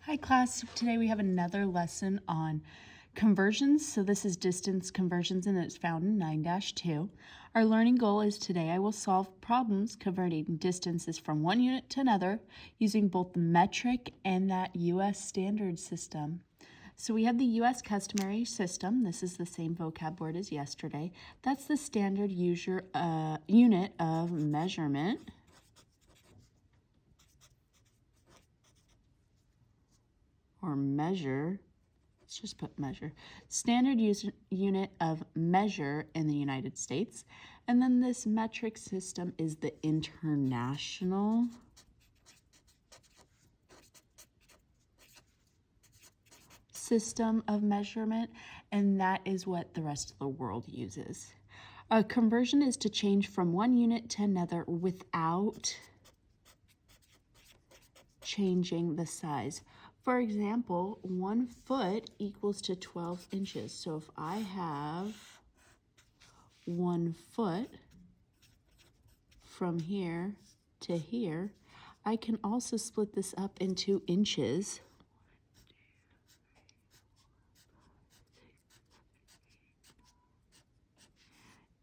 Hi class, today we have another lesson on conversions. So this is distance conversions and it's found in 9-2. Our learning goal is today I will solve problems converting distances from one unit to another using both the metric and that US standard system. So we have the US customary system. This is the same vocab word as yesterday. That's the standard unit of measurement. Or measure, let's just put measure, standard unit of measure in the United States. And then this metric system is the international system of measurement, and that is what the rest of the world uses. A conversion is to change from one unit to another without changing the size. For example, 1 foot equals to 12 inches. So if I have 1 foot from here to here, I can also split this up into inches.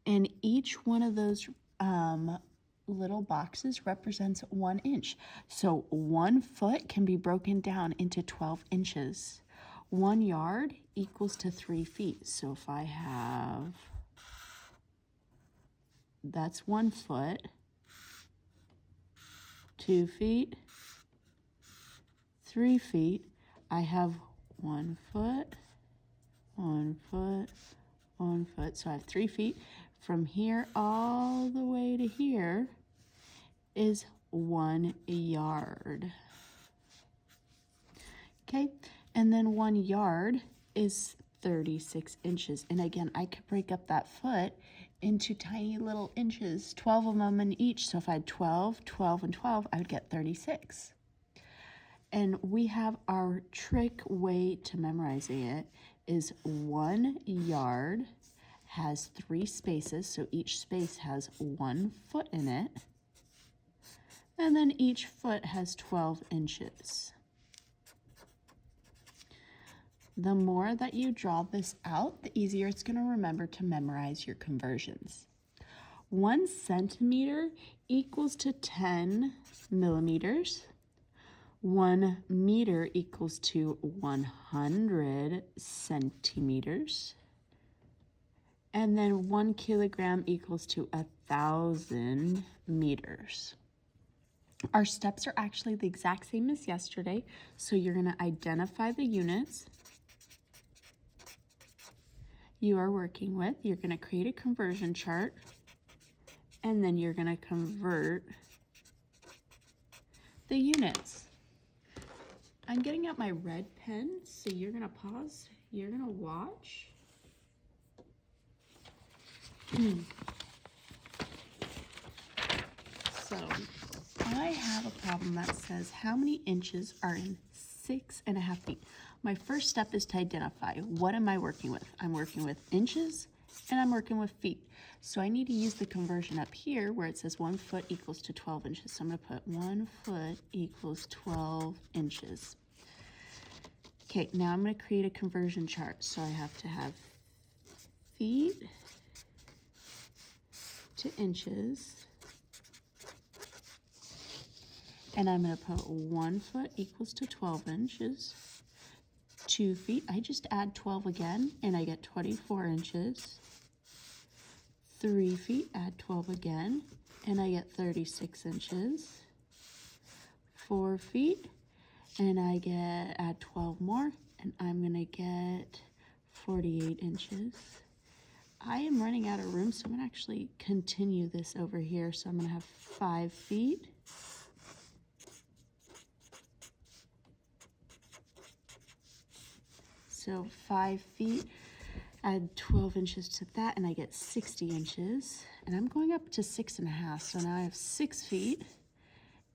And each one of those little boxes represents 1 inch. So 1 foot can be broken down into 12 inches. 1 yard equals to 3 feet. So if I have, that's 1 foot, 2 feet, 3 feet. I have 1 foot, 1 foot, 1 foot. So I have 3 feet. From here all the way to here is 1 yard. Okay, and then 1 yard is 36 inches. And again, I could break up that foot into tiny little inches, 12 of them in each. So if I had 12, 12, and 12, I would get 36. And we have our trick way to memorizing it is 1 yard has 3 spaces, so each space has 1 foot in it. And then each foot has 12 inches. The more that you draw this out, the easier it's going to remember to memorize your conversions. 1 centimeter equals to 10 millimeters. 1 meter equals to 100 centimeters. And then 1 kilogram equals to 1,000 meters. Our steps are actually the exact same as yesterday. So you're going to identify the units you are working with. You're going to create a conversion chart. And then you're going to convert the units. I'm getting out my red pen, so you're going to pause. You're going to watch. So I have a problem that says how many inches are in 6.5 feet. My first step is to identify what am I working with. I'm working with inches and I'm working with feet. So I need to use the conversion up here where it says 1 foot equals to 12 inches. So I'm going to put 1 foot equals 12 inches. Okay, now I'm going to create a conversion chart. So I have to have feet to inches. And I'm going to put 1 foot equals to 12 inches. 2 feet, I just add 12 again, and I get 24 inches. 3 feet, add 12 again, and I get 36 inches. 4 feet, and I add 12 more, and I'm going to get 48 inches. I am running out of room, so I'm going to actually continue this over here. So I'm going to have 5 feet. So 5 feet, add 12 inches to that, and I get 60 inches. And I'm going up to 6.5, so now I have 6 feet,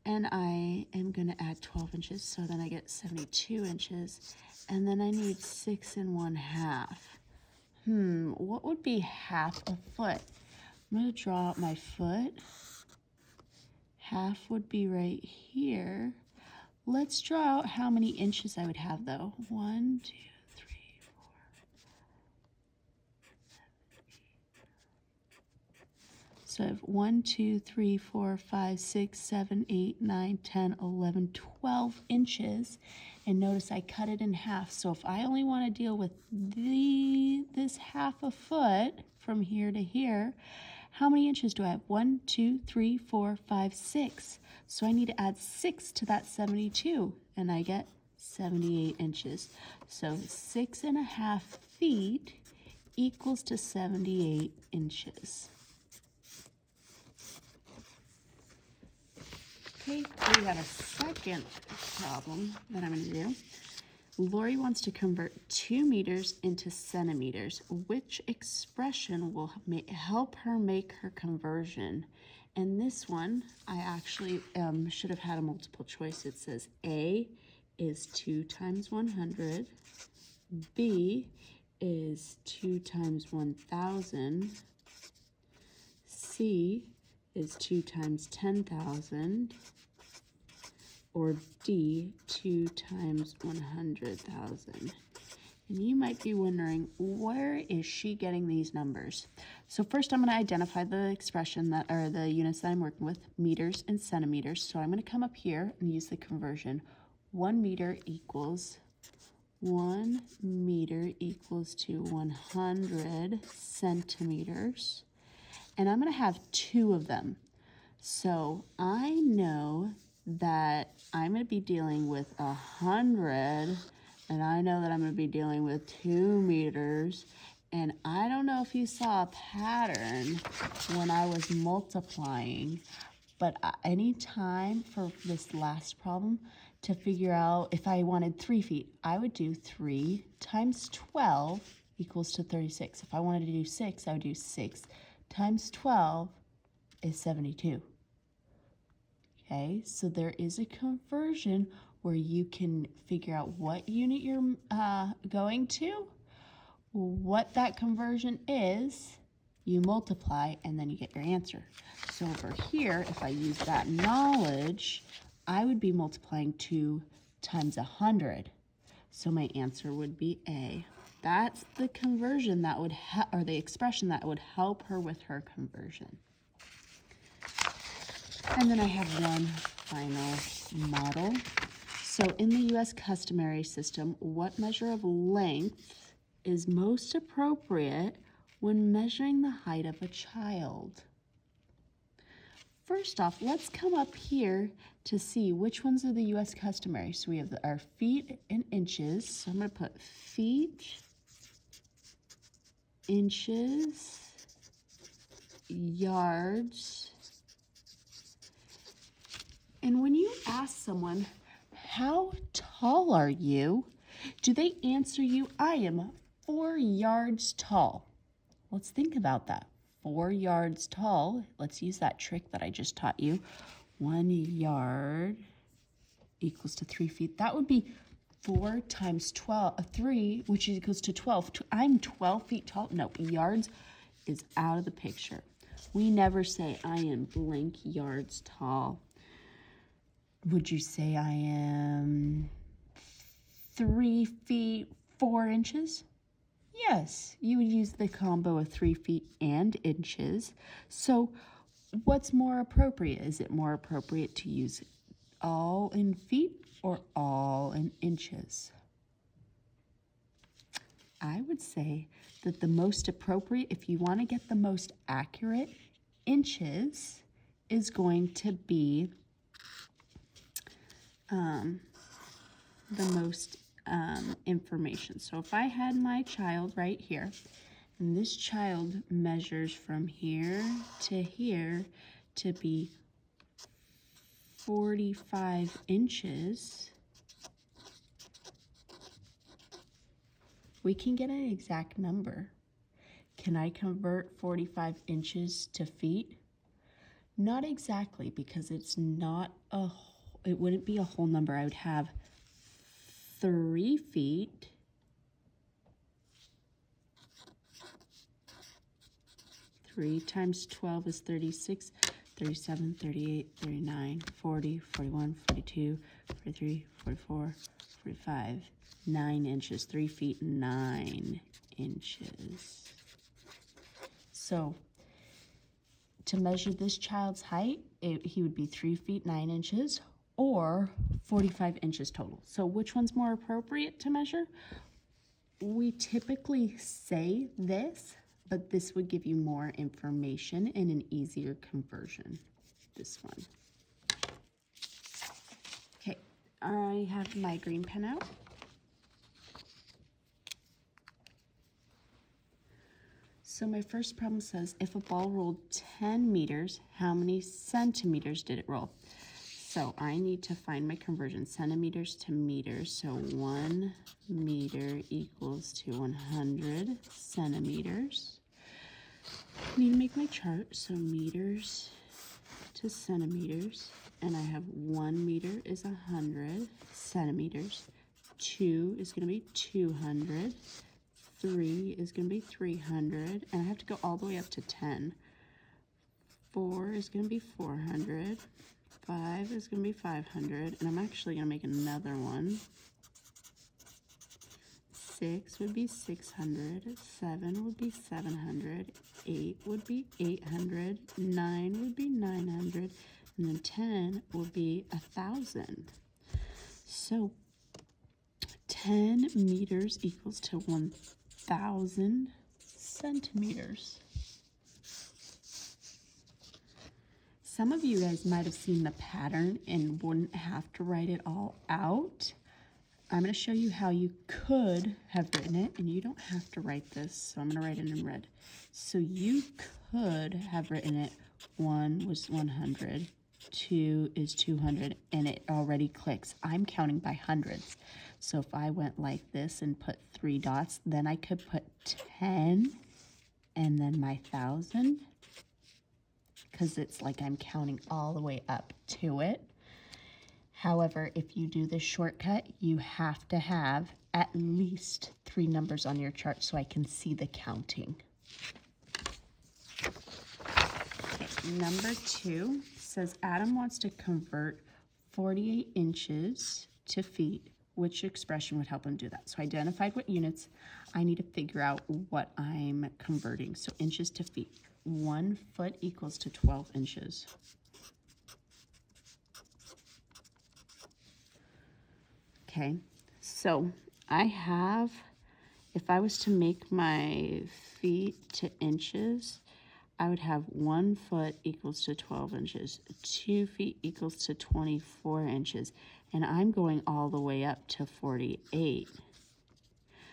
and I am going to add 12 inches, so then I get 72 inches, and then I need 6 1/2. What would be half a foot? I'm going to draw out my foot. Half would be right here. Let's draw out how many inches I would have though. 1, 2, 3, 4. So I have 1, 2, 3, 4, 5, 6, 7, 8, 9, 10, 11, 12 inches. And notice I cut it in half. So if I only want to deal with this half a foot from here to here, how many inches do I have? 1, 2, 3, 4, 5, 6. So I need to add 6 to that 72, and I get 78 inches. So 6.5 feet equals to 78 inches. Okay, we got a second problem that I'm going to do. Lori wants to convert 2 meters into centimeters. Which expression will help her make her conversion? And this one, I actually should have had a multiple choice. It says A is 2 times 100. B is 2 times 1,000. C is 2 times 10,000. Or D, 2 times 100,000. And you might be wondering, where is she getting these numbers? So first I'm going to identify the expression that, or the units that I'm working with, meters and centimeters. So I'm going to come up here and use the conversion. 1 meter equals to 100 centimeters. And I'm going to have 2 of them. So I know that I'm going to be dealing with 100, and I know that I'm going to be dealing with 2 meters, and I don't know if you saw a pattern when I was multiplying, but any time for this last problem to figure out if I wanted 3 feet, I would do 3 times 12 equals to 36. If I wanted to do 6, I would do 6 times 12 is 72. Okay, so there is a conversion where you can figure out what unit you're going to, what that conversion is, you multiply, and then you get your answer. So over here, if I use that knowledge, I would be multiplying 2 times 100. So my answer would be A. That's the conversion that would, or the expression that would help her with her conversion. And then I have one final model. So in the U.S. customary system, what measure of length is most appropriate when measuring the height of a child? First off, let's come up here to see which ones are the U.S. customary. So we have our feet and inches. So I'm going to put feet, inches, yards. And when you ask someone, how tall are you? Do they answer you, I am 4 yards tall? Let's think about that. 4 yards tall. Let's use that trick that I just taught you. 1 yard equals to 3 feet. That would be 4 times 3, which equals to 12. I'm 12 feet tall. Nope, yards is out of the picture. We never say I am blank yards tall. Would you say I am 3 feet 4 inches? Yes, you would use the combo of 3 feet and inches. So what's more appropriate? Is it more appropriate to use all in feet or all in inches? I would say that the most appropriate, if you want to get the most accurate, inches is going to be the most information. So if I had my child right here, and this child measures from here to be 45 inches, we can get an exact number. Can I convert 45 inches to feet? Not exactly, because it's not it wouldn't be a whole number. I would have 3 feet times 12 is 36, 37, 38, 39, 40, 41, 42, 43, 44, 45, 9 inches, 3 feet 9 inches. So to measure this child's height, he would be 3 feet 9 inches or 45 inches total. So which one's more appropriate to measure? We typically say this, but this would give you more information and an easier conversion, this one. Okay, I have my green pen out. So my first problem says, if a ball rolled 10 meters, how many centimeters did it roll? So I need to find my conversion, centimeters to meters. So 1 meter equals to 100 centimeters. I need to make my chart, so meters to centimeters. And I have 1 meter is 100 centimeters. 2 is going to be 200. 3 is going to be 300, and I have to go all the way up to 10. 4 is going to be 400. 5 is going to be 500, and I'm actually going to make another one. 6 would be 600. 7 would be 700. 8 would be 800. 9 would be 900, and then 10 would be 1,000. So 10 meters equals to 1,000 centimeters. Some of you guys might have seen the pattern and wouldn't have to write it all out. I'm going to show you how you could have written it, and you don't have to write this, so I'm going to write it in red. So you could have written it, 1 was 100, 2 is 200, and it already clicks. I'm counting by hundreds. So if I went like this and put 3 dots, then I could put 10 and then my 1,000, because it's like I'm counting all the way up to it. However, if you do this shortcut, you have to have at least 3 numbers on your chart so I can see the counting. Okay, number 2 says Adam wants to convert 48 inches to feet. Which expression would help him do that? So I identified what units. I need to figure out what I'm converting. So inches to feet. 1 foot equals to 12 inches. Okay, so I have, if I was to make my feet to inches, I would have 1 foot equals to 12 inches, 2 feet equals to 24 inches, and I'm going all the way up to 48.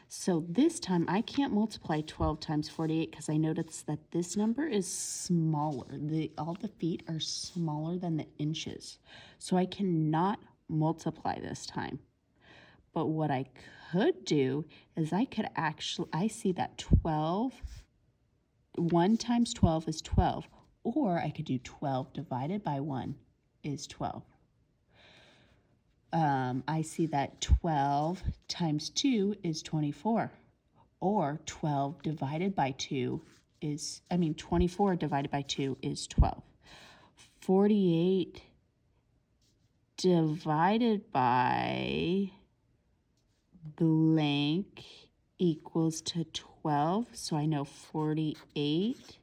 So this time I can't multiply 12 times 48 because I noticed that this number is smaller. All the feet are smaller than the inches. So I cannot multiply this time. But what I could do is I see that 1 times 12 is 12, or I could do 12 divided by 1 is 12. I see that 12 times 2 is 24, or 12 divided by 2 is, 24 divided by 2 is 12. 48 divided by blank equals to 12, so I know 48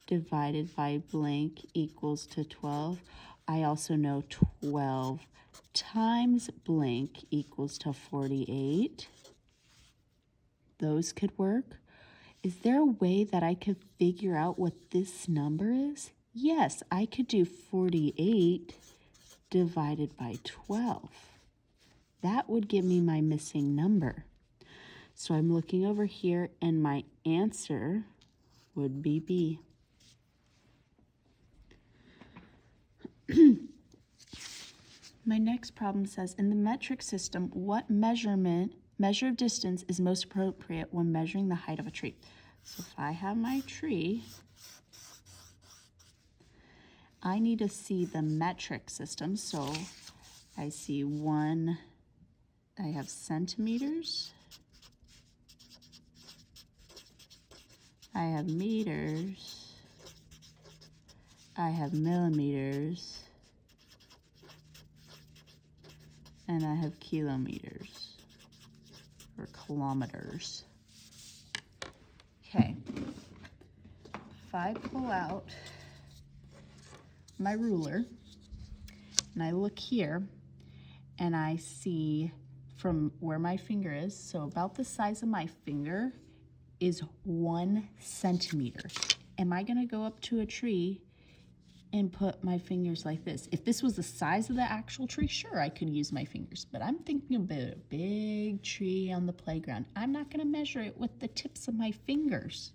divided by blank equals to 12. I also know 12 times blank equals to 48. Those could work. Is there a way that I could figure out what this number is? Yes, I could do 48 divided by 12. That would give me my missing number. So I'm looking over here, and my answer would be B. My next problem says, in the metric system, what measure of distance is most appropriate when measuring the height of a tree? So if I have my tree, I need to see the metric system. So I see I have centimeters, I have meters, I have millimeters, and I have kilometers or kilometers. Okay, if I pull out my ruler and I look here and I see from where my finger is, so about the size of my finger is 1 centimeter. Am I gonna go up to a tree and put my fingers like this? If this was the size of the actual tree, sure, I could use my fingers, but I'm thinking about a big tree on the playground. I'm not gonna measure it with the tips of my fingers.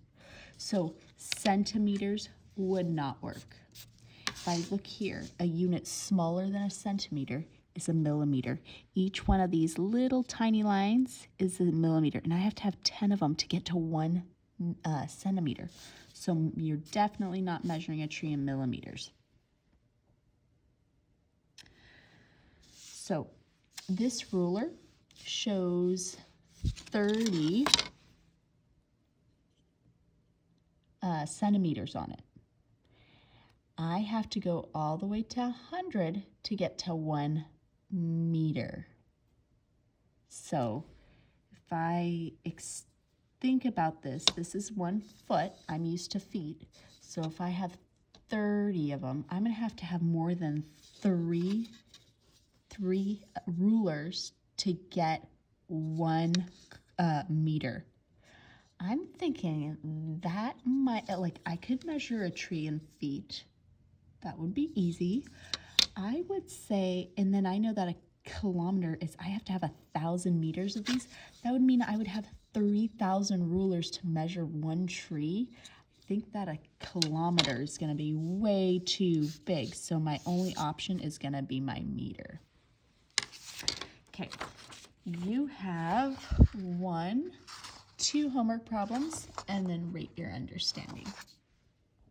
So centimeters would not work. If I look here, a unit smaller than a centimeter is a millimeter. Each one of these little tiny lines is a millimeter, and I have to have 10 of them to get to 1 centimeter. So you're definitely not measuring a tree in millimeters. So this ruler shows 30 centimeters on it. I have to go all the way to 100 to get to 1 meter. So if I think about this, this is 1 foot. I'm used to feet. So if I have 30 of them, I'm going to have more than three rulers to get 1 meter. I'm thinking that might, like, I could measure a tree in feet. That would be easy. I would say, and then I know that a kilometer is, I have to have 1,000 meters of these. That would mean I would have 3,000 rulers to measure 1 tree. I think that a kilometer is going to be way too big. So my only option is going to be my meter. Okay, you have 1, 2 homework problems, and then rate your understanding.